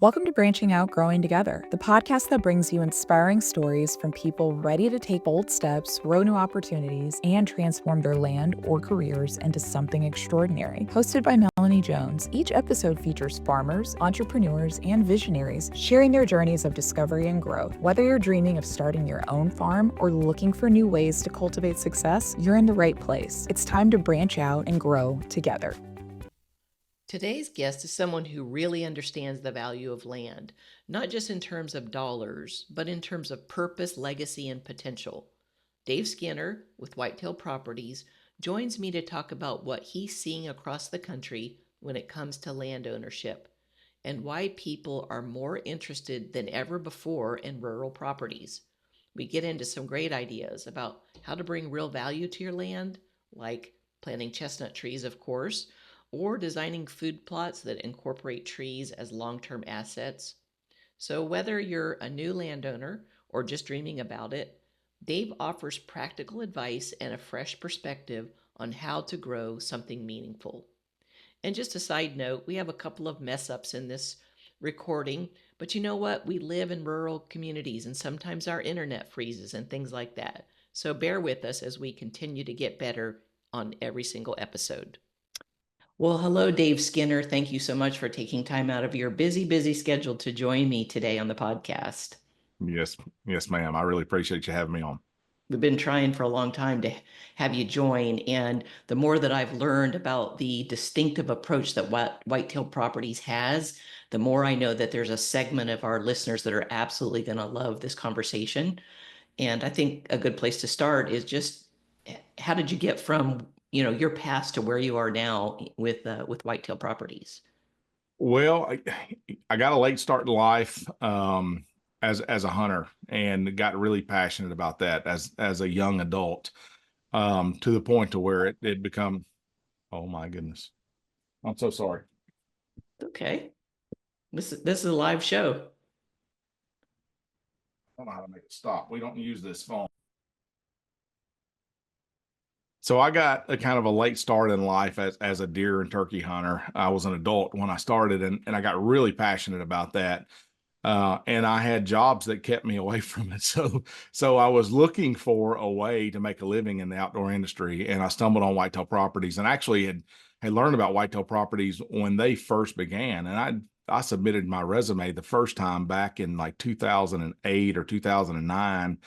Welcome to Branching Out, Growing Together, the podcast that brings you inspiring stories from people ready to take bold steps, grow new opportunities, and transform their land or careers into something extraordinary. Hosted by Melanie Jones, each episode features farmers, entrepreneurs, and visionaries sharing their journeys of discovery and growth. Whether you're dreaming of starting your own farm or looking for new ways to cultivate success, you're in the right place. It's time to branch out and grow together. Today's guest is someone who really understands the value of land, not just in terms of dollars, but in terms of purpose, legacy, and potential. Dave Skinner with Whitetail Properties joins me to talk about what he's seeing across the country when it comes to land ownership and why people are more interested than ever before in rural properties. We get into some great ideas about how to bring real value to your land, like planting chestnut trees, of course, or designing food plots that incorporate trees as long-term assets. So whether you're a new landowner or just dreaming about it, Dave offers practical advice and a fresh perspective on how to grow something meaningful. And just a side note, we have a couple of mess ups in this recording, but you know what? We live in rural communities and sometimes our internet freezes and things like that. So bear with us as we continue to get better on every single episode. Well, hello, Dave Skinner. Thank you so much for taking time out of your busy schedule to join me today on the podcast. Yes, ma'am. I really appreciate you having me on. We've been trying for a long time to have you join, and the more that I've learned about the distinctive approach that Whitetail Properties has, the more I know that there's a segment of our listeners that are absolutely going to love this conversation. And I think a good place to start is just how did you get from your past to where you are now with Whitetail Properties? Well, I got a late start in life as a hunter and got really passionate about that as a young adult to the point to where it become, oh my goodness. I'm so sorry. Okay. This is a live show. I don't know how to make it stop. We don't use this phone. So I got a kind of a late start in life as a deer and turkey hunter. I was an adult when I started and I got really passionate about that. And I had jobs that kept me away from it. So I was looking for a way to make a living in the outdoor industry, and I stumbled on Whitetail Properties, and actually had learned about Whitetail Properties when they first began. And I submitted my resume the first time back in like 2008 or 2009.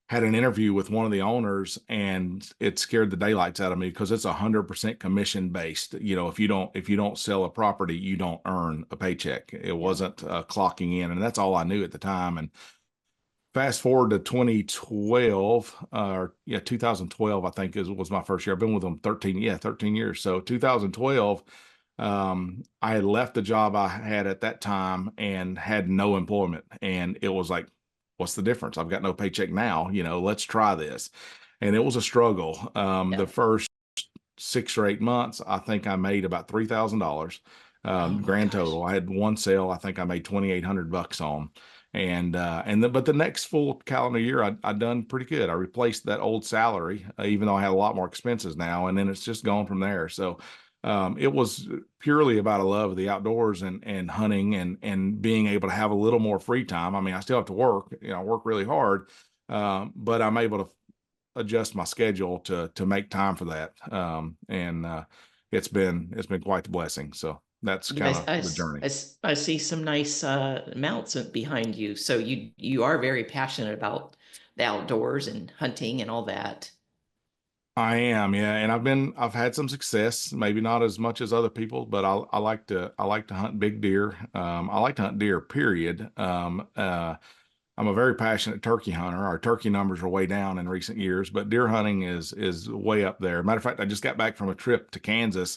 Had an interview with one of the owners, and it scared the daylights out of me because it's 100% commission based. If you don't sell a property, you don't earn a paycheck. It wasn't clocking in, and that's all I knew at the time. And fast forward to 2012, 2012, I think was my first year. I've been with them 13 years. So 2012, I had left the job I had at that time and had no employment, and it was like, what's the difference? I've got no paycheck now, let's try this. And it was a struggle. The first 6 or 8 months, I think I made about $3,000 grand total. I had one sale I think I made $2,800 on. But the next full calendar year, I done pretty good. I replaced that old salary, even though I had a lot more expenses now, and then it's just gone from there. So it was purely about a love of the outdoors and hunting and being able to have a little more free time. I mean, I still have to work, I work really hard, but I'm able to adjust my schedule to make time for that. It's been quite the blessing. So that's kind of the journey. I see some nice mounts behind you. So you are very passionate about the outdoors and hunting and all that. I am, yeah, and I've had some success, maybe not as much as other people, but I like to hunt big deer. I like to hunt deer, period. I'm a very passionate turkey hunter. Our turkey numbers are way down in recent years, but deer hunting is way up there. Matter of fact, I just got back from a trip to Kansas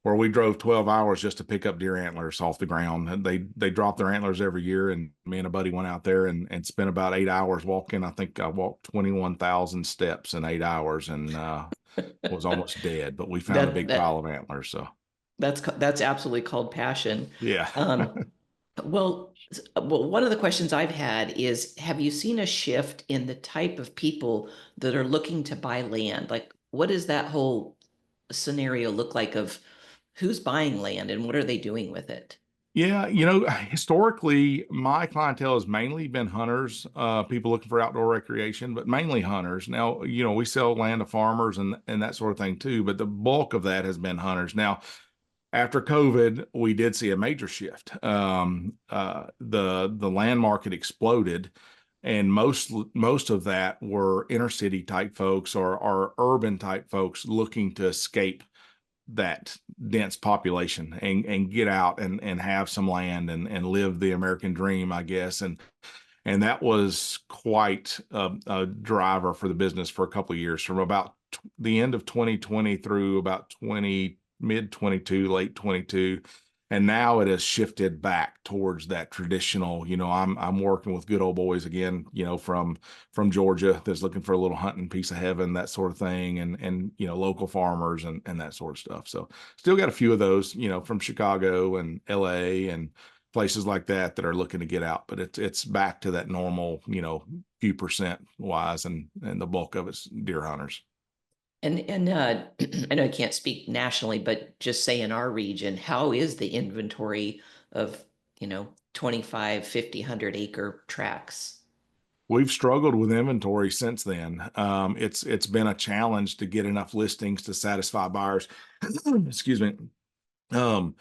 where we drove 12 hours just to pick up deer antlers off the ground. And they drop their antlers every year, and me and a buddy went out there and spent about 8 hours walking. I think I walked 21,000 steps in 8 hours and was almost dead, but we found a big pile of antlers. So that's absolutely called passion. yeah. Well, one of the questions I've had is, have you seen a shift in the type of people that are looking to buy land? Like, what does that whole scenario look like of who's buying land and what are they doing with it? Yeah, historically, my clientele has mainly been hunters, people looking for outdoor recreation, but mainly hunters. Now, we sell land to farmers and that sort of thing too, but the bulk of that has been hunters. Now, after COVID, we did see a major shift. The land market exploded, and most of that were inner city type folks or urban type folks looking to escape that dense population and get out and have some land and live the American dream, I guess. And that was quite a driver for the business for a couple of years, from about the end of 2020 through about 20 mid 22, late 22. And now it has shifted back towards that traditional. I'm working with good old boys again, from Georgia, that's looking for a little hunting piece of heaven, that sort of thing, and local farmers and that sort of stuff. So still got a few of those, from Chicago and LA and places like that are looking to get out, but it's back to that normal, few percent wise, and the bulk of it's deer hunters. And I know I can't speak nationally, but just say in our region, how is the inventory of, 25, 50, 100 acre tracks? We've struggled with inventory since then. It's been a challenge to get enough listings to satisfy buyers. Excuse me. Um,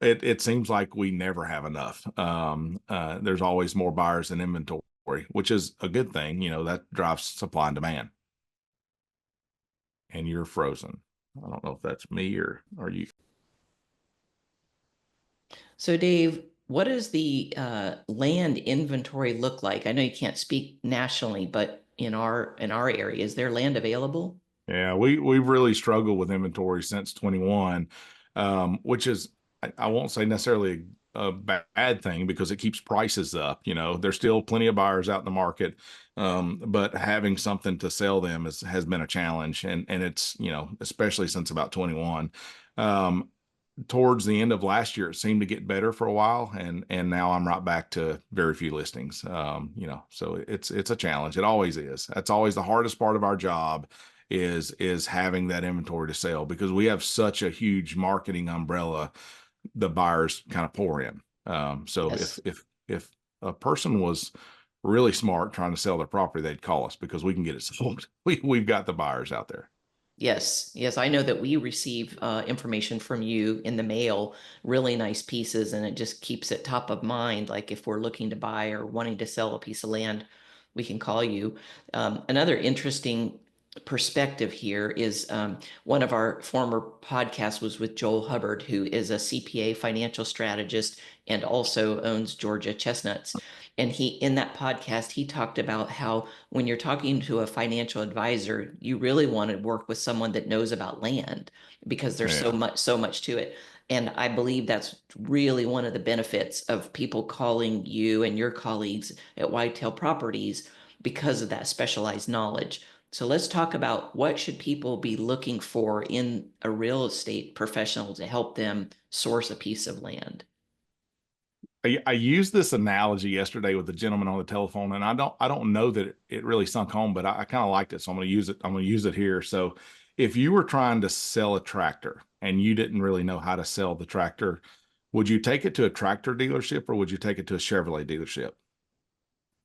it seems like we never have enough. There's always more buyers than inventory, which is a good thing. That drives supply and demand. And you're frozen. I don't know if that's me or are you. So Dave, what does the land inventory look like? I know you can't speak nationally, but in our area, is there land available? Yeah, we've really struggled with inventory since 21, which is, I won't say necessarily a bad thing because it keeps prices up. There's still plenty of buyers out in the market, but having something to sell them has been a challenge, and it's especially since about 21. Um, Towards the end of last year, it seemed to get better for a while, and now I'm right back to very few listings. So it's a challenge. It always is. That's always the hardest part of our job is having that inventory to sell, because we have such a huge marketing umbrella the buyers kind of pour in. So Yes. if a person was really smart trying to sell their property, they'd call us because we can get it sold. We've got the buyers out there. Yes, yes, I know that we receive information from you in the mail, really nice pieces, and it just keeps it top of mind. Like if we're looking to buy or wanting to sell a piece of land, we can call you. Another interesting perspective here is one of our former podcasts was with Joel Hubbard, who is a CPA financial strategist and also owns Georgia Chestnuts. And in that podcast, he talked about how when you're talking to a financial advisor, you really want to work with someone that knows about land because there's Yeah. so much to it. And I believe that's really one of the benefits of people calling you and your colleagues at Whitetail Properties because of that specialized knowledge. So let's talk about what should people be looking for in a real estate professional to help them source a piece of land. I used this analogy yesterday with the gentleman on the telephone, and I don't know that it really sunk home, but I kind of liked it, so I'm going to use it. I'm going to use it here. So, if you were trying to sell a tractor and you didn't really know how to sell the tractor, would you take it to a tractor dealership or would you take it to a Chevrolet dealership?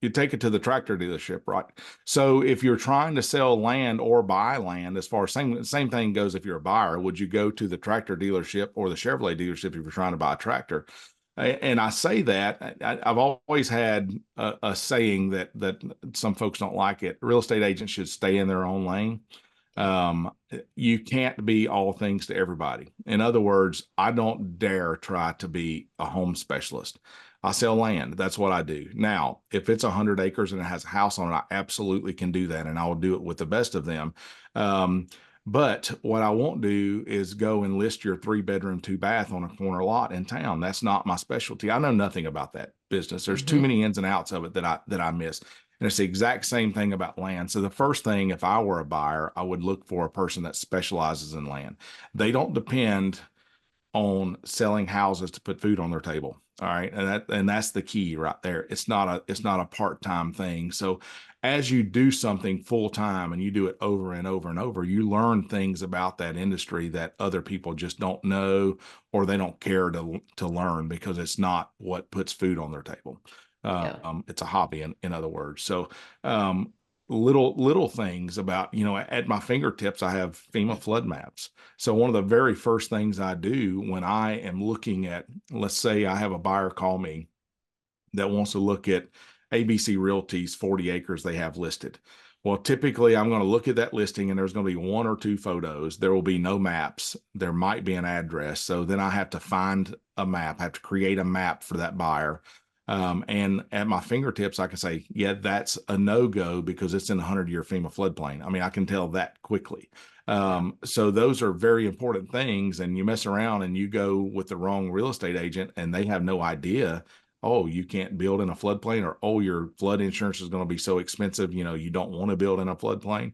You take it to the tractor dealership, right? So if you're trying to sell land or buy land, as far as same thing goes, if you're a buyer, would you go to the tractor dealership or the Chevrolet dealership if you're trying to buy a tractor? And I say that I've always had a saying that some folks don't like it. Real estate agents should stay in their own lane. Um, you can't be all things to everybody. In other words, I don't dare try to be a home specialist. I sell land. That's what I do. Now, if it's 100 acres and it has a house on it, I absolutely can do that, and I will do it with the best of them. Um, but what I won't do is go and list your 3 bedroom, 2 bath on a corner lot in town. That's not my specialty. I know nothing about that business. There's too Mhm. many ins and outs of it that I miss. And it's the exact same thing about land. So the first thing, if I were a buyer, I would look for a person that specializes in land. They don't depend on selling houses to put food on their table. All right. And that's the key right there. It's not a part-time thing. So as you do something full time and you do it over and over and over, you learn things about that industry that other people just don't know, or they don't care to learn, because it's not what puts food on their table. Yeah. It's a hobby, in other words. So um, little things about, at my fingertips, I have FEMA flood maps. So one of the very first things I do when I am looking at, let's say I have a buyer call me that wants to look at ABC Realty's 40 acres they have listed. Well, typically I'm going to look at that listing and there's going to be one or two photos. There will be no maps. There might be an address. So then I have to find a map, I have to create a map for that buyer. And at my fingertips, I can say, yeah, that's a no-go because it's in a 100-year FEMA floodplain. I mean, I can tell that quickly. So those are very important things. And you mess around and you go with the wrong real estate agent and they have no idea, oh, you can't build in a floodplain, or, oh, your flood insurance is going to be so expensive, you don't want to build in a floodplain.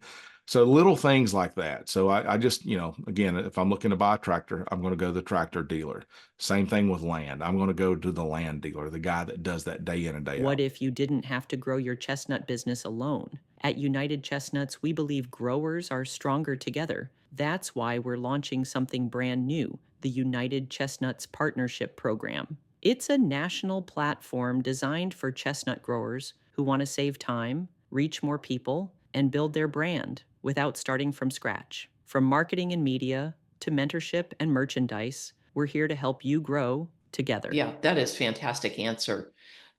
So little things like that. So I just, again, if I'm looking to buy a tractor, I'm going to go to the tractor dealer. Same thing with land. I'm going to go to the land dealer, the guy that does that day in and day What out. if you didn't have to grow your chestnut business alone? At United Chestnuts, we believe growers are stronger together. That's why we're launching something brand new, the United Chestnuts Partnership Program. It's a national platform designed for chestnut growers who want to save time, reach more people, and build their brand without starting from scratch. From marketing and media to mentorship and merchandise, we're here to help you grow together. Yeah, that is fantastic answer.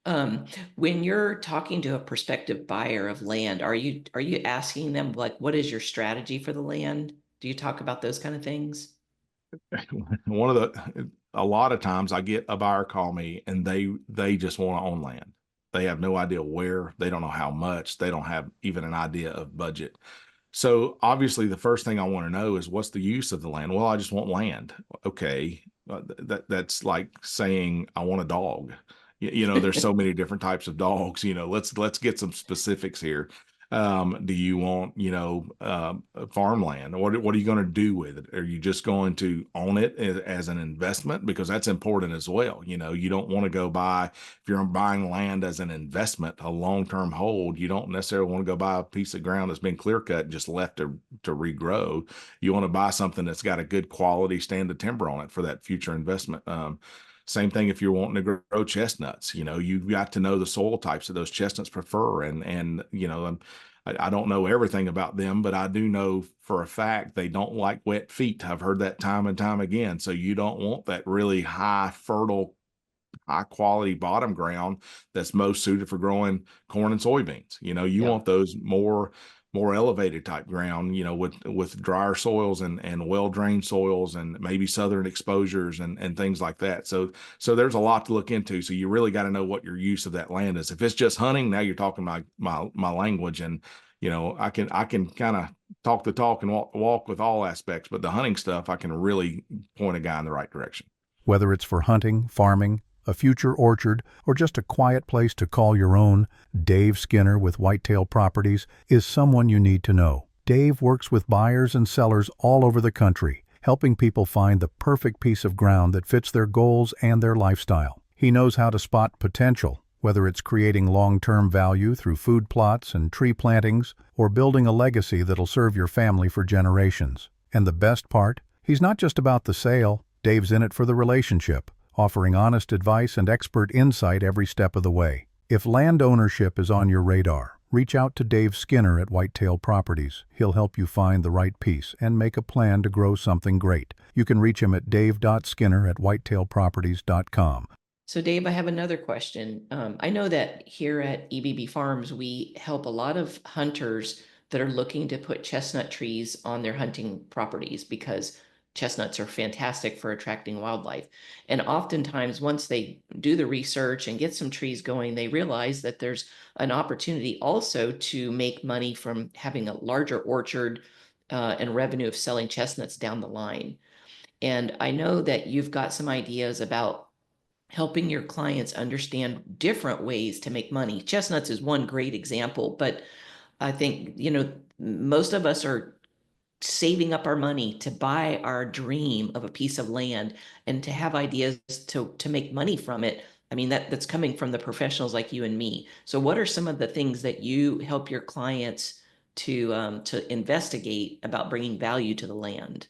Um, when you're talking to a prospective buyer of land, are you asking them, like, what is your strategy for the land? Do you talk about those kind of things? A lot of times I get a buyer call me and they just want to own land. They have no idea where, they don't know how much, they don't have even an idea of budget. So obviously the first thing I want to know is, what's the use of the land? Well, I just want land. Okay. That's like saying I want a dog. There's so many different types of dogs. Let's get some specifics here. Do you want, farmland? What are you going to do with it? Are you just going to own it as an investment? Because that's important as well. You don't want to go buy, if you're buying land as an investment, a long-term hold, you don't necessarily want to go buy a piece of ground that's been clear cut and just left to regrow. You want to buy something that's got a good quality stand of timber on it for that future investment. Same thing if you're wanting to grow chestnuts. You've got to know the soil types that those chestnuts prefer, and I don't know everything about them, but I do know for a fact they don't like wet feet. I've heard that time and time again. So you don't want that really high, fertile, high quality bottom ground that's most suited for growing corn and soybeans. You Yeah. want those more elevated type ground, with drier soils and well drained soils and maybe southern exposures and things like that. So there's a lot to look into. So you really got to know what your use of that land is. If it's just hunting, now you're talking my language, and I can kind of talk the talk and walk with all aspects, but the hunting stuff, I can really point a guy in the right direction. Whether it's for hunting, farming, a future orchard, or just a quiet place to call your own, Dave Skinner with Whitetail Properties is someone you need to know. Dave works with buyers and sellers all over the country, helping people find the perfect piece of ground that fits their goals and their lifestyle. He knows how to spot potential, whether it's creating long-term value through food plots and tree plantings, or building a legacy that'll serve your family for generations. And the best part? He's not just about the sale. Dave's in it for the relationship, offering honest advice and expert insight every step of the way. If land ownership is on your radar, reach out to Dave Skinner at Whitetail Properties. He'll help you find the right piece and make a plan to grow something great. You can reach him at dave.skinner@whitetailproperties.com. So, Dave, I have another question. I know that here at EBB Farms, we help a lot of hunters that are looking to put chestnut trees on their hunting properties because chestnuts are fantastic for attracting wildlife. And oftentimes, once they do the research and get some trees going, they realize that there's an opportunity also to make money from having a larger orchard and revenue of selling chestnuts down the line. And I know that you've got some ideas about helping your clients understand different ways to make money. Chestnuts is one great example, but I think, most of us are saving up our money to buy our dream of a piece of land and to have ideas to make money from it. I mean, that's coming from the professionals like you and me. So what are some of the things that you help your clients to investigate about bringing value to the land?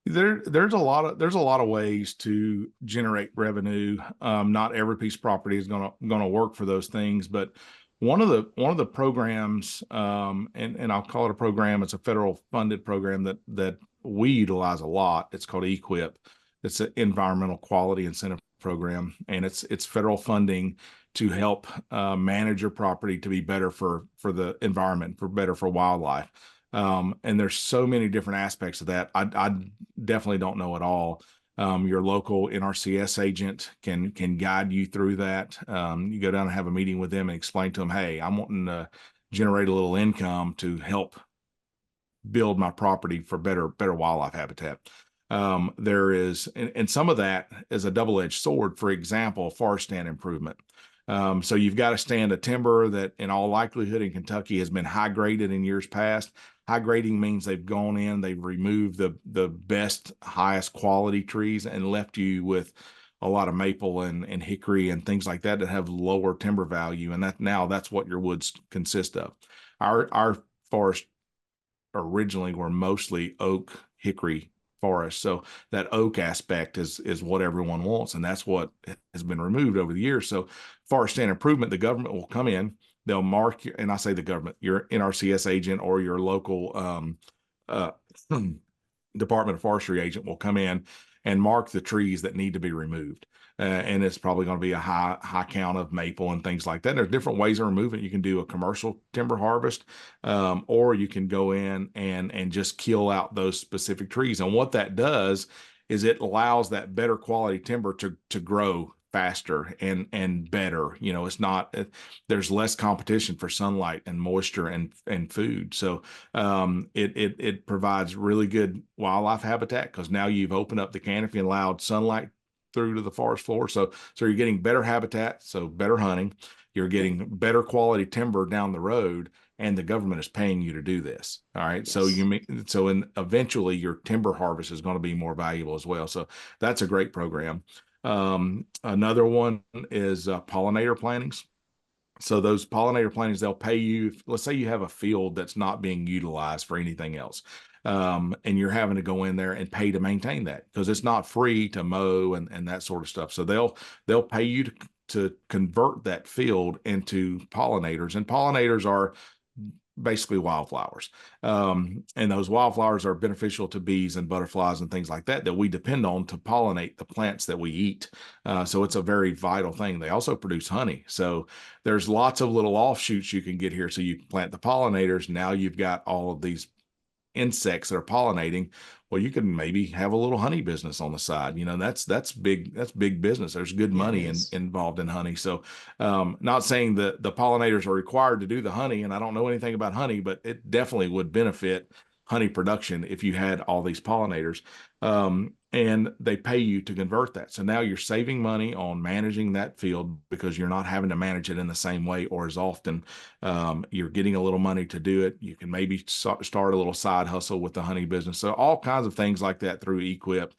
There's a lot of ways to generate revenue. Not every piece of property is gonna work for those things, but one of the programs, and I'll call it a program. It's a federal funded program that we utilize a lot. It's called EQIP. It's an environmental quality incentive program, and it's federal funding to help manage your property to be better for the environment, for better for wildlife. And there's so many different aspects of that. I definitely don't know it all. Your local NRCS agent can guide you through that. You go down and have a meeting with them and explain to them, hey, I'm wanting to generate a little income to help build my property for better wildlife habitat. There is, and some of that is a double-edged sword. For example, forest stand improvement. So you've got a stand of timber that in all likelihood in Kentucky has been high graded in years past. High grading means they've gone in, they've removed the best, highest quality trees and left you with a lot of maple and hickory and things like that have lower timber value. And that's what your woods consist of. Our forest originally were mostly oak, hickory forest. So that oak aspect is what everyone wants, and that's what has been removed over the years. So forest stand improvement, the government will come in, they'll mark your, and I say the government, your NRCS agent or your local uh, Department of Forestry agent will come in and mark the trees that need to be removed. And it's probably going to be a high count of maple and things like that. There's different ways of removing it. You can do a commercial timber harvest, or you can go in and just kill out those specific trees. And what that does is it allows that better quality timber to grow faster and better. You know, it's not, there's less competition for sunlight and moisture and food. So it provides really good wildlife habitat because now you've opened up the canopy and allowed sunlight through to the forest floor. So you're getting better habitat, so better hunting. You're getting better quality timber down the road, and the government is paying you to do this. All right. Yes. Eventually your timber harvest is going to be more valuable as well. So that's a great program. Another one is pollinator plantings. So those pollinator plantings, they'll pay you. Let's say you have a field that's not being utilized for anything else, and you're having to go in there and pay to maintain that because it's not free to mow and that sort of stuff. So they'll pay you to convert that field into pollinators, and pollinators are basically wildflowers. And those wildflowers are beneficial to bees and butterflies and things like that we depend on to pollinate the plants that we eat. So it's a very vital thing. They also produce honey. So there's lots of little offshoots you can get here. So you plant the pollinators. Now you've got all of these insects that are pollinating. Well, you can maybe have a little honey business on the side. You know, that's big business. There's good Yeah, it money is. involved in honey. So not saying that the pollinators are required to do the honey, and I don't know anything about honey, but it definitely would benefit honey production if you had all these pollinators. And they pay you to convert that. So now you're saving money on managing that field because you're not having to manage it in the same way or as often. You're getting a little money to do it. You can maybe start a little side hustle with the honey business. So all kinds of things like that through EQIP.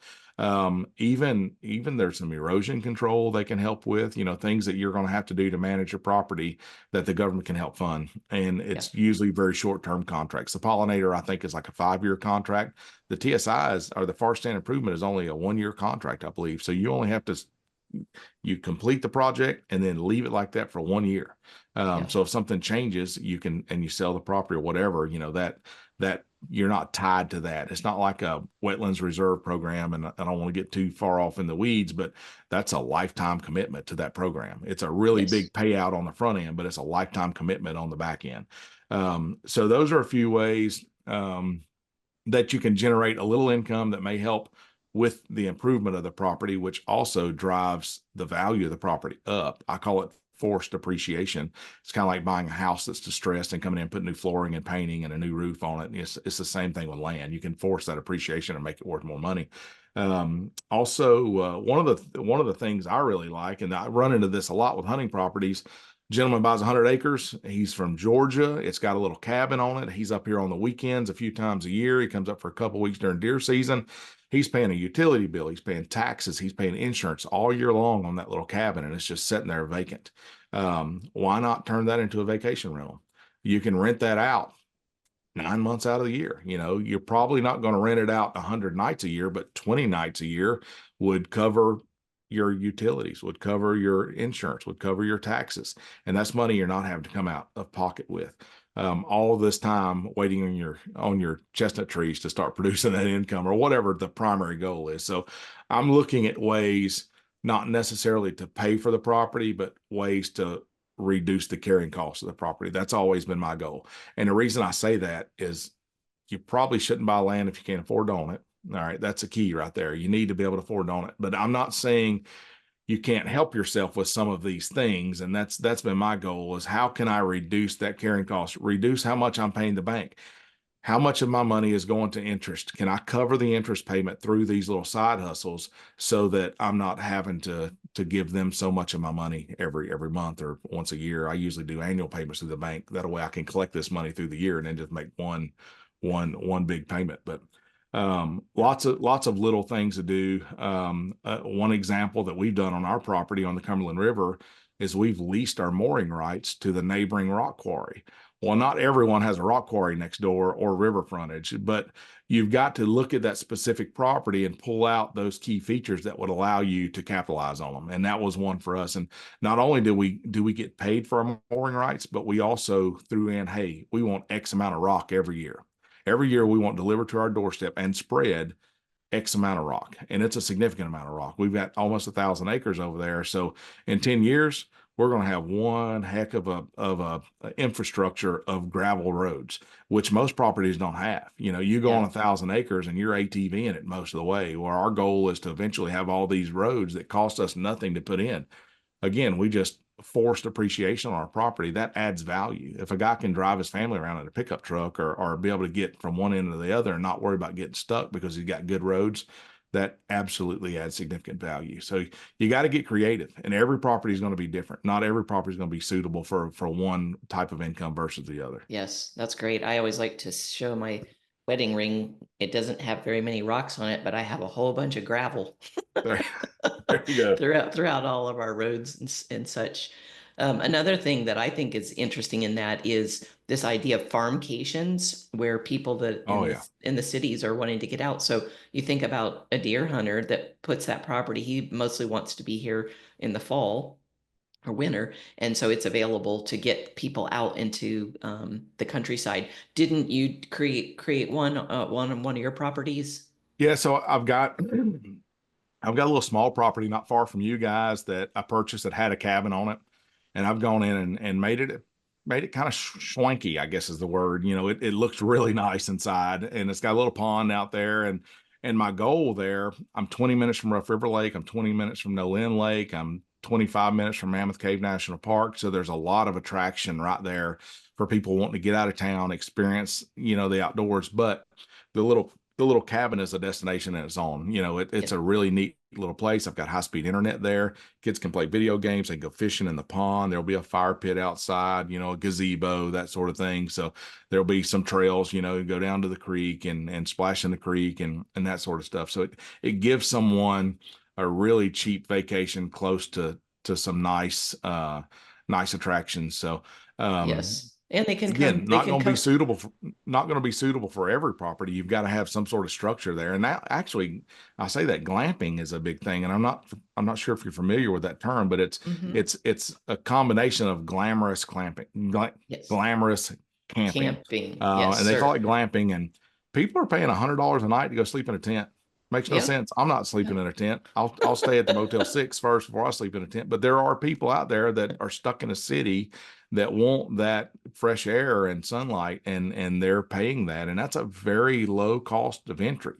Even there's some erosion control they can help with, you know, things that you're going to have to do to manage your property that the government can help fund. And it's usually very short-term contracts. The pollinator, I think, is like a 5-year contract. The TSI or the forest stand improvement is only a 1-year contract, I believe. So you only have to, you complete the project and then leave it like that for 1 year. So if something changes, you can, and you sell the property or whatever, you know, that you're not tied to that. It's not like a wetlands reserve program. And I don't want to get too far off in the weeds, but that's a lifetime commitment to that program. It's a really big payout on the front end, but it's a lifetime commitment on the back end. So those are a few ways that you can generate a little income that may help with the improvement of the property, which also drives the value of the property up. I call it forced appreciation. It's kind of like buying a house that's distressed and coming in, putting new flooring and painting and a new roof on it. And it's the same thing with land. You can force that appreciation and make it worth more money. Also, one of the things I really like, and I run into this a lot with hunting properties. Gentleman buys 100 acres. He's from Georgia. It's got a little cabin on it. He's up here on the weekends a few times a year. He comes up for a couple of weeks during deer season. He's paying a utility bill. He's paying taxes. He's paying insurance all year long on that little cabin, and it's just sitting there vacant. Why not turn that into a vacation rental? You can rent that out 9 months out of the year. You're probably not going to rent it out 100 nights a year, but 20 nights a year would cover your utilities, would cover your insurance, would cover your taxes. And that's money you're not having to come out of pocket with. All of this time waiting on your chestnut trees to start producing that income or whatever the primary goal is. So I'm looking at ways not necessarily to pay for the property, but ways to reduce the carrying cost of the property. That's always been my goal. And the reason I say that is you probably shouldn't buy land if you can't afford to own it. All right. That's a key right there. You need to be able to afford to own it. But I'm not saying you can't help yourself with some of these things. And that's been my goal, is how can I reduce that carrying cost, reduce how much I'm paying the bank? How much of my money is going to interest? Can I cover the interest payment through these little side hustles so that I'm not having to give them so much of my money every month or once a year? I usually do annual payments through the bank. That way I can collect this money through the year and then just make one big payment. But lots of little things to do. One example that we've done on our property on the Cumberland River is we've leased our mooring rights to the neighboring rock quarry. Well, not everyone has a rock quarry next door or river frontage, but you've got to look at that specific property and pull out those key features that would allow you to capitalize on them. And that was one for us. And not only do we get paid for our mooring rights, but we also threw in, hey, we want X amount of rock every year. Every year we want delivered to our doorstep and spread X amount of rock. And it's a significant amount of rock. We've got almost 1,000 acres over there. So in 10 years, we're going to have one heck of a infrastructure of gravel roads, which most properties don't have. You go on 1,000 acres and you're ATVing it most of the way. Where our goal is to eventually have all these roads that cost us nothing to put in. Again, we just forced appreciation on our property. That adds value. If a guy can drive his family around in a pickup truck or be able to get from one end to the other and not worry about getting stuck because he's got good roads, that absolutely adds significant value. So you got to get creative, and every property is going to be different. Not every property is going to be suitable for one type of income versus the other. Yes, that's great. I always like to show my wedding ring. It doesn't have very many rocks on it, but I have a whole bunch of gravel There you go. throughout all of our roads and such. Another thing that I think is interesting in that is this idea of farmcations, where people that in the cities are wanting to get out. So you think about a deer hunter that puts that property, he mostly wants to be here in the fall or winter, and so it's available to get people out into the countryside. Didn't you create one on one of your properties? Yeah, so I've got a little small property not far from you guys that I purchased that had a cabin on it. And I've gone in and made it kind of swanky, I guess is the word. It looks really nice inside, and it's got a little pond out there. And my goal there, I'm 20 minutes from Rough River Lake. I'm 20 minutes from Nolin Lake. I'm 25 minutes from Mammoth Cave National Park. So there's a lot of attraction right there for people wanting to get out of town, experience, the outdoors. But the little cabin is a destination in its own. It's a really neat little place. I've got high-speed internet there. Kids can play video games. They can go fishing in the pond. There'll be a fire pit outside, a gazebo, that sort of thing. So there'll be some trails, go down to the creek and splash in the creek and that sort of stuff. So it gives someone a really cheap vacation close to some nice attractions. So Yes. And they can again, come. not going to be suitable for every property. You've got to have some sort of structure there. And that actually, I say that glamping is a big thing. And I'm not sure if you're familiar with that term, but it's a combination of glamorous glamorous camping. Yes, and they call it glamping. And people are paying $100 a night to go sleep in a tent. Makes no sense. I'm not sleeping in a tent. I'll stay at the Motel 6 first before I sleep in a tent. But there are people out there that are stuck in a city that want that fresh air and sunlight, and they're paying that. And that's a very low cost of entry.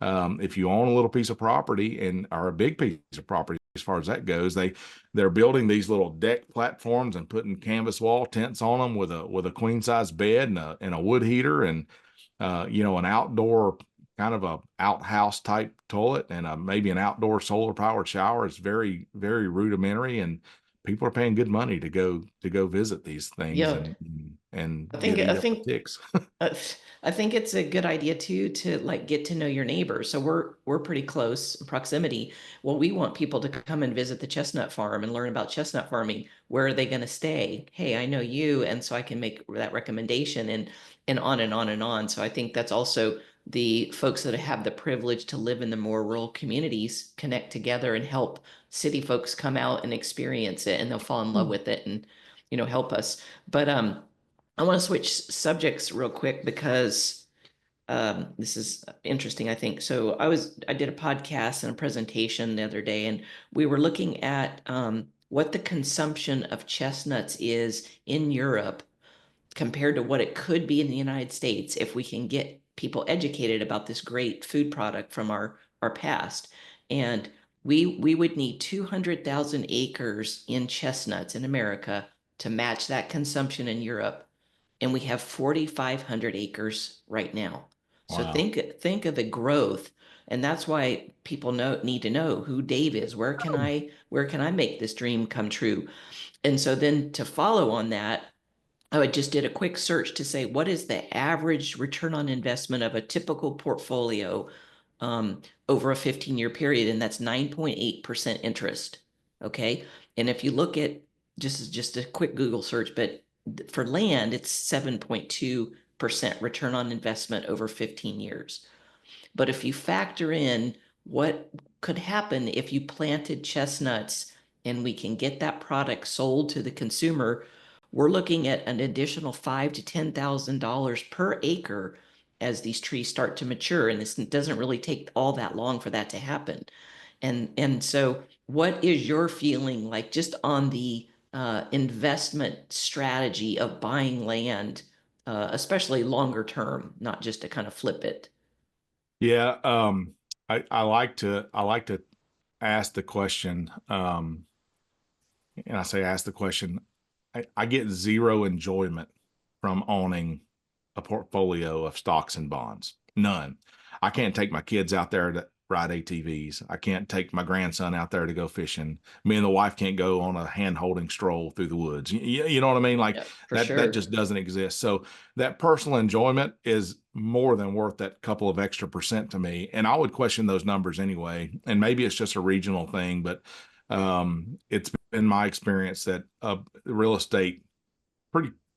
If you own a little piece of property and or a big piece of property, as far as that goes, they're building these little deck platforms and putting canvas wall tents on them with a queen size bed and a wood heater and an outdoor kind of a outhouse type toilet and maybe an outdoor solar powered shower. Is very, very rudimentary, and people are paying good money to go visit these things Yeah, and I get think I eat up with think ticks. Uh, I think it's a good idea too to like get to know your neighbors. So we're pretty close in proximity. Well, we want people to come and visit the chestnut farm and learn about chestnut farming. Where are they going to stay? Hey, I know you, and so I can make that recommendation and on and on and on. So I think that's also the folks that have the privilege to live in the more rural communities connect together and help city folks come out and experience it, and they'll fall in love with it and help us. But I want to switch subjects real quick because this is interesting, I think. So I did a podcast and a presentation the other day, and we were looking at what the consumption of chestnuts is in Europe compared to what it could be in the United States if we can get people educated about this great food product from our past. And we would need 200,000 acres in chestnuts in America to match that consumption in Europe, and we have 4,500 acres right now. So Wow. think of the growth, and that's why people need to know who Dave is. Where can I make this dream come true? And so then to follow on that, I just did a quick search to say what is the average return on investment of a typical portfolio over a 15-year period, and that's 9.8% interest. Okay, and if you look at just a quick Google search, but for land, it's 7.2% return on investment over 15 years. But if you factor in what could happen if you planted chestnuts and we can get that product sold to the consumer, we're looking at an additional $5,000 to $10,000 per acre as these trees start to mature. And this doesn't really take all that long for that to happen. And so what is your feeling like just on the investment strategy of buying land, especially longer term, not just to kind of flip it? Yeah, I like to ask the question, and I say ask the question. I get zero enjoyment from owning a portfolio of stocks and bonds. None. I can't take my kids out there to ride ATVs. I can't take my grandson out there to go fishing. Me and the wife can't go on a hand holding stroll through the woods. You know what I mean? Like Yeah, for that sure. just doesn't exist. So that personal enjoyment is more than worth that couple of extra percent to me. And I would question those numbers anyway. And maybe it's just a regional thing, but it's been my experience that real estate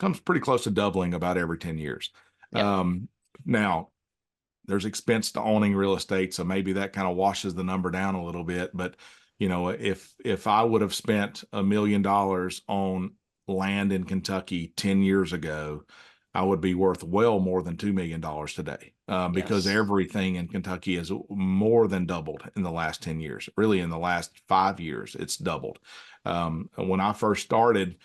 comes pretty close to doubling about every 10 years. Yep. Now there's expense to owning real estate, so maybe that kind of washes the number down a little bit. But if I would have spent $1 million on land in Kentucky 10 years ago, I would be worth well more than $2 million today, because Yes. everything in Kentucky has more than doubled in the last 10 years. Really, in the last 5 years, it's doubled. When I first started,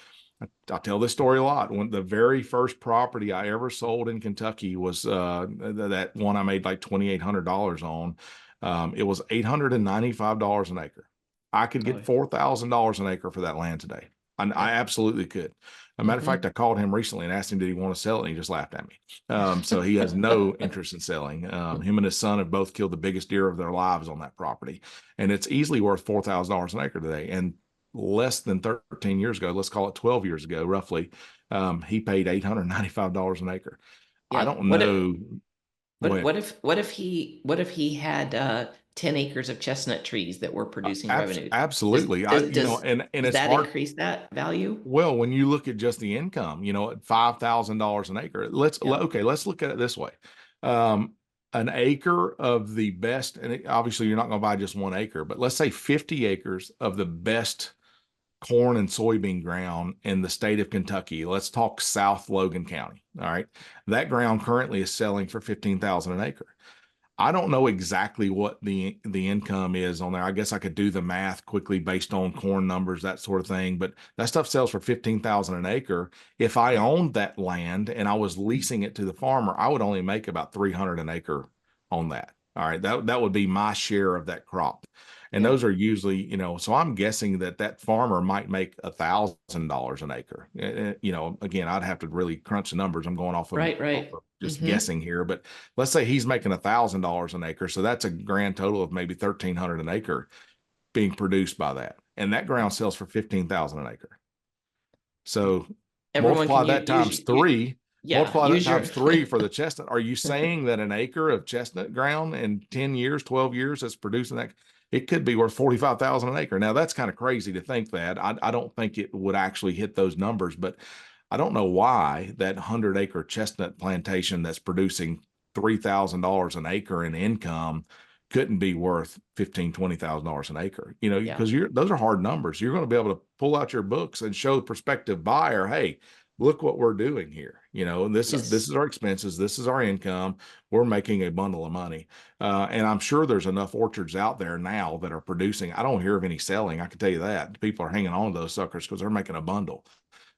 I tell this story a lot. When the very first property I ever sold in Kentucky was that one I made like $2,800 on. It was $895 an acre. I could Oh, get $4,000 an acre for that land today. I yep. absolutely could. A matter of fact, I Hmm. called him recently and asked him, did he want to sell it? And he just laughed at me. So he has no interest in selling. Him and his son have both killed the biggest deer of their lives on that property, and it's easily worth $4,000 an acre today. And less than 13 years ago, let's call it 12 years ago, roughly, he paid $895 an acre. I Yeah. don't know. Go What ahead. what if he had 10 acres of chestnut trees that were producing revenue? Does Absolutely. does does And does it's that hard. increase that value? Well, when you look at just the income, at $5,000 an acre, Yep. let's look at it this way. Um, an acre of the best, and obviously you're not going to buy just 1 acre, but let's say 50 acres of the best corn and soybean ground in the state of Kentucky. Let's talk South Logan County. All right. That ground currently is selling for 15,000 an acre. I don't know exactly what the income is on there. I guess I could do the math quickly based on corn numbers, that sort of thing. But that stuff sells for 15,000 an acre. If I owned that land and I was leasing it to the farmer, I would only make about 300 an acre on that. All right, that would be my share of that crop. And Yeah. those are usually, so I'm guessing that farmer might make $1,000 an acre. Again, I'd have to really crunch the numbers. I'm going Right, off right. of just Mm-hmm. guessing here, but let's say he's making $1,000 an acre. So that's a grand total of maybe 1,300 an acre being produced by that. And that ground sells for 15,000 an acre. So Everyone multiply can that times three, yeah, use your for the chestnut. Are you saying that an acre of chestnut ground in 10 years, 12 years that's producing that, it could be worth 45,000 an acre? Now that's kind of crazy to think that. I don't think it would actually hit those numbers, but I don't know why that 100-acre chestnut plantation that's producing $3,000 an acre in income couldn't be worth $15,000, $20,000 an acre, yeah. because those are hard numbers. You're going to be able to pull out your books and show the prospective buyer, hey, look what we're doing here. And this Yes. is our expenses. This is our income. We're making a bundle of money. And I'm sure there's enough orchards out there now that are producing. I don't hear of any selling. I can tell you that people are hanging on to those suckers because they're making a bundle.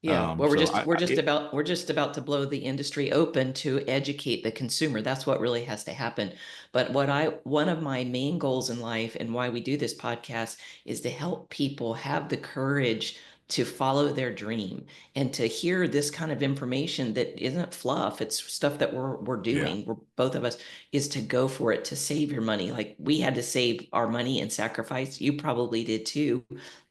Yeah, well, So we're just about to blow the industry open to educate the consumer. That's what really has to happen. But one of my main goals in life and why we do this podcast is to help people have the courage to follow their dream and to hear this kind of information that isn't fluff. It's stuff that we're yeah, doing. We're both of us is to go for it, to save your money. Like we had to save our money and sacrifice. You probably did too.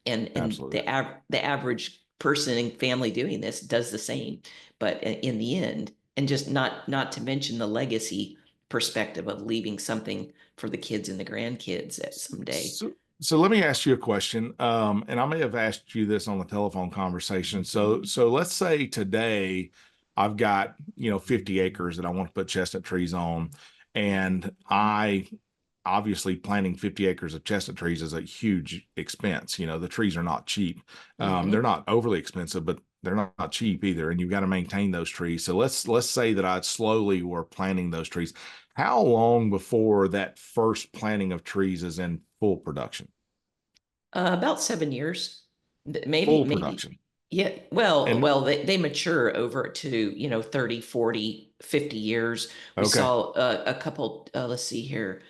And absolutely. the average person and family doing this does the same. But in the end, and just not to mention the legacy perspective of leaving something for the kids and the grandkids at someday. So let me ask you a question. And I may have asked you this on the telephone conversation. So let's say today I've got, 50 acres that I want to put chestnut trees on. And I obviously planting 50 acres of chestnut trees is a huge expense. The trees are not cheap. Mm-hmm. They're not overly expensive, but they're not cheap either. And you've got to maintain those trees. So let's say that I slowly were planting those trees. How long before that first planting of trees is in full production? About 7 years, maybe, Full maybe. production. Yeah. Well, And they mature over to, 30, 40, 50 years. We okay. saw a couple, let's see here.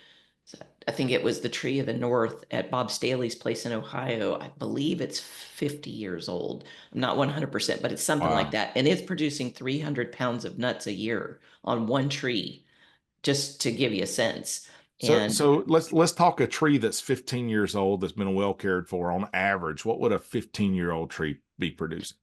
I think it was the Tree of the North at Bob Staley's place in Ohio. I believe it's 50 years old. I'm not 100%, but it's something like Wow. that. And it's producing 300 pounds of nuts a year on one tree, just to give you a sense. So And so let's talk a tree that's 15 years old that's been well cared for on average. What would a 15-year-old tree be producing?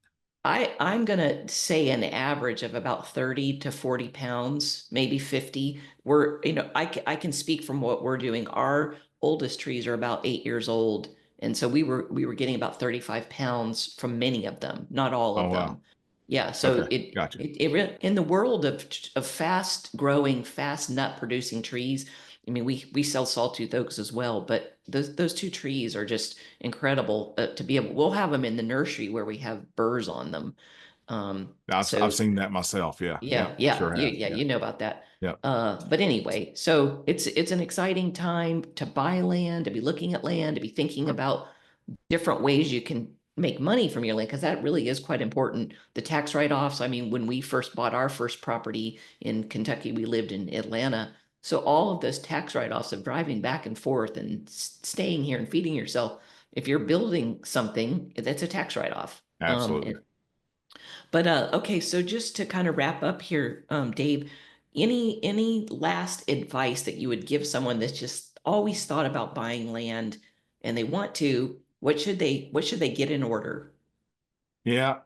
I'm gonna say an average of about 30 to 40 pounds, maybe 50. I can speak from what we're doing. Our oldest trees are about 8 years old. And so we were getting about 35 pounds from many of them, not all Oh of wow. them. Yeah, so Okay. Gotcha. in the world of fast growing, fast nut producing trees, I mean, we sell sawtooth oaks as well, but those two trees are just incredible to be able. We'll have them in the nursery where we have burrs on them. I've So seen that myself. Yeah. yeah, Yep. yeah, Sure have. yeah, Yeah. you know about that. Yep. But anyway, so it's an exciting time to buy land, to be looking at land, to be thinking about different ways you can make money from your land, because that really is quite important. The tax write-offs, I mean, when we first bought our first property in Kentucky, we lived in Atlanta. So all of those tax write-offs of driving back and forth and staying here and feeding yourself, if you're building something, that's a tax write-off. Absolutely. But okay, so just to kind of wrap up here, Dave, any last advice that you would give someone that's just always thought about buying land and they want to, what should they get in order? Yeah,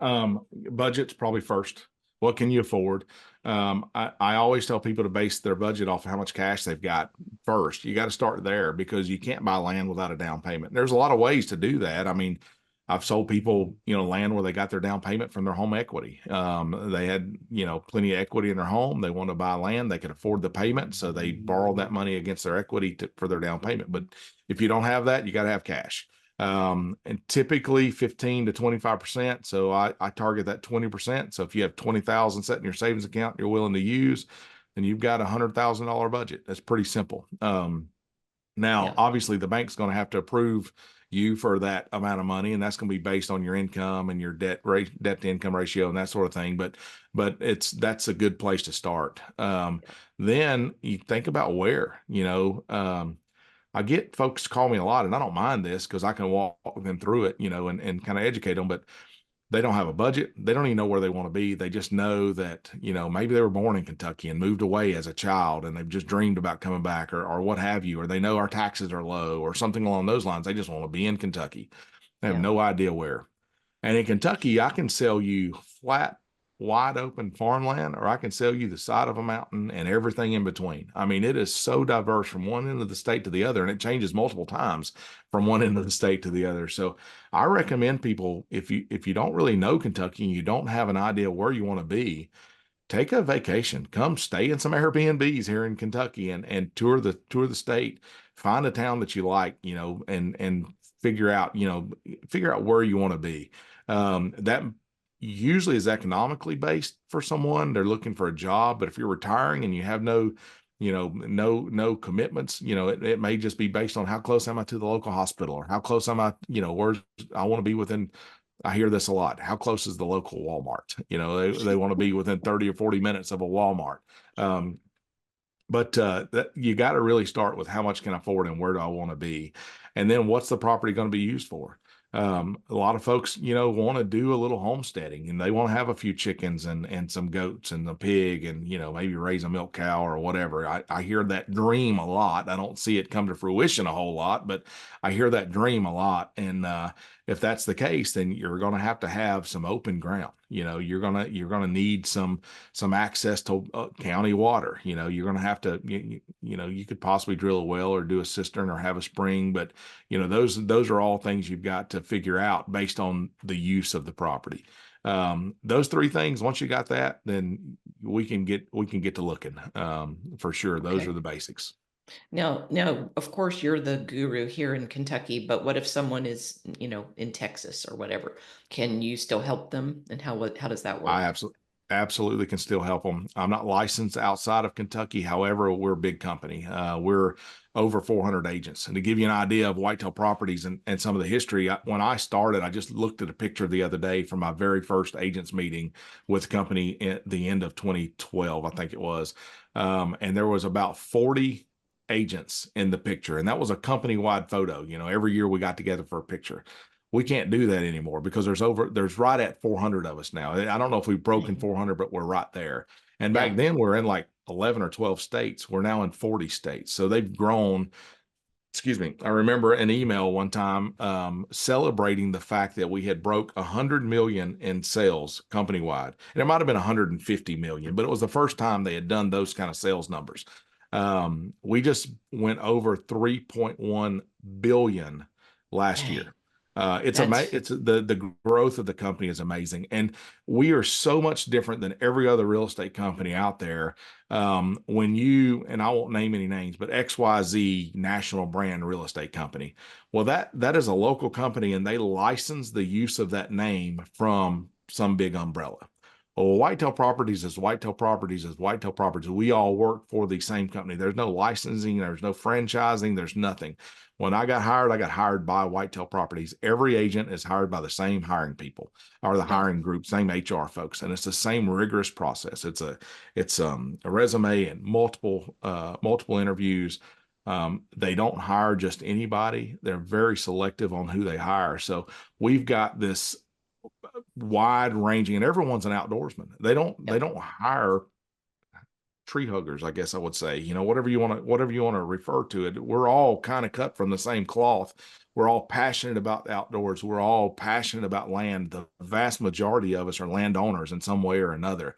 budget's probably first. What can you afford? I always tell people to base their budget off of how much cash they've got first. You got to start there because you can't buy land without a down payment. There's a lot of ways to do that. I mean, I've sold people, land where they got their down payment from their home equity. They had, plenty of equity in their home. They wanted to buy land. They could afford the payment. So they borrowed that money against their equity for their down payment. But if you don't have that, you got to have cash. And typically 15 to 25%. So I target that 20%. So if you have 20,000 set in your savings account you're willing to use, then you've got $100,000 budget. That's pretty simple. Now, Yeah, obviously the bank's going to have to approve, you for that amount of money, and that's going to be based on your income and your debt to income ratio and that sort of thing. But that's a good place to start. Then you think about where, I get folks call me a lot, and I don't mind this because I can walk them through it, and kind of educate them, but they don't have a budget. They don't even know where they want to be. They just know that, maybe they were born in Kentucky and moved away as a child, and they've just dreamed about coming back, or what have you, or they know our taxes are low or something along those lines. They just want to be in Kentucky. They have Yeah. no idea where. And in Kentucky, I can sell you flat, wide open farmland, or I can sell you the side of a mountain and everything in between. I mean, it is so diverse from one end of the state to the other, and it changes multiple times from one end of the state to the other. So I recommend people, if you don't really know Kentucky and you don't have an idea where you want to be, take a vacation, come stay in some Airbnbs here in Kentucky and tour the state, find a town that you like, and figure out where you want to be. That usually is economically based for someone. They're looking for a job, but if you're retiring and you have no commitments, it may just be based on how close am I to the local hospital, or how close am I, where I want to be within. I hear this a lot. How close is the local Walmart? They want to be within 30 or 40 minutes of a Walmart. But you got to really start with how much can I afford and where do I want to be? And then what's the property going to be used for? A lot of folks, want to do a little homesteading, and they want to have a few chickens and some goats and a pig, and, maybe raise a milk cow or whatever. I hear that dream a lot. I don't see it come to fruition a whole lot, but I hear that dream a lot. And if that's the case, then you're going to have some open ground. You're going to need some access to county water. You're going to have to, you could possibly drill a well or do a cistern or have a spring, but those are all things you've got to figure out based on the use of the property. Those three things, once you got that, then we can get to looking, for sure. Those Okay. are the basics. Now, of course, you're the guru here in Kentucky, but what if someone is, in Texas or whatever? Can you still help them? And how does that work? I absolutely can still help them. I'm not licensed outside of Kentucky. However, we're a big company. We're over 400 agents. And to give you an idea of Whitetail Properties and some of the history, when I started, I just looked at a picture the other day from my very first agents meeting with the company at the end of 2012, I think it was. And there was about 40 agents in the picture. And that was a company-wide photo. Every year we got together for a picture. We can't do that anymore because there's right at 400 of us now. I don't know if we've broken 400, but we're right there. And back then we're in like 11 or 12 states. We're now in 40 states. So they've grown. Excuse me. I remember an email one time celebrating the fact that we had broke 100 million in sales company wide. And it might have been 150 million, but it was the first time they had done those kind of sales numbers. We just went over 3.1 billion last year. It's the growth of the company is amazing, and we are so much different than every other real estate company out there. When you, and I won't name any names, but XYZ national brand real estate company, well, that is a local company, and they license the use of that name from some big umbrella. Well, Whitetail Properties is Whitetail Properties is Whitetail Properties. We all work for the same company. There's no licensing, there's no franchising, there's nothing. When I got hired by Whitetail Properties. Every agent is hired by the same hiring people, or the hiring group, same HR folks, and it's the same rigorous process. It's a resume and multiple interviews. They don't hire just anybody. They're very selective on who they hire. So we've got this wide ranging, and everyone's an outdoorsman. They don't hire tree huggers, I guess I would say, whatever you want to refer to it. We're all kind of cut from the same cloth. We're all passionate about the outdoors. We're all passionate about land. The vast majority of us are landowners in some way or another.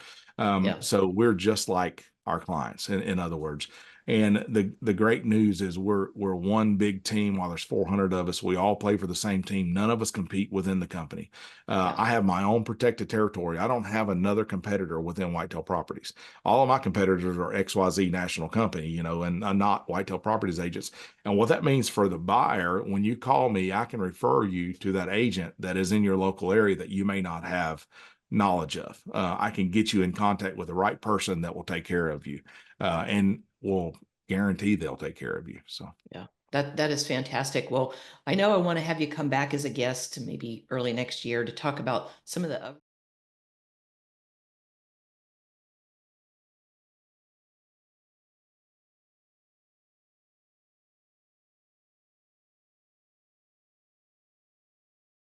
So we're just like our clients, in other words. And the great news is we're one big team. While there's 400 of us, we all play for the same team. None of us compete within the company. I have my own protected territory. I don't have another competitor within Whitetail Properties. All of my competitors are XYZ national company, and not Whitetail Properties agents. And what that means for the buyer, when you call me, I can refer you to that agent that is in your local area that you may not have knowledge of. I can get you in contact with the right person that will take care of you, and will guarantee they'll take care of you. So yeah, That is fantastic. Well, I know I want to have you come back as a guest maybe early next year to talk about some of the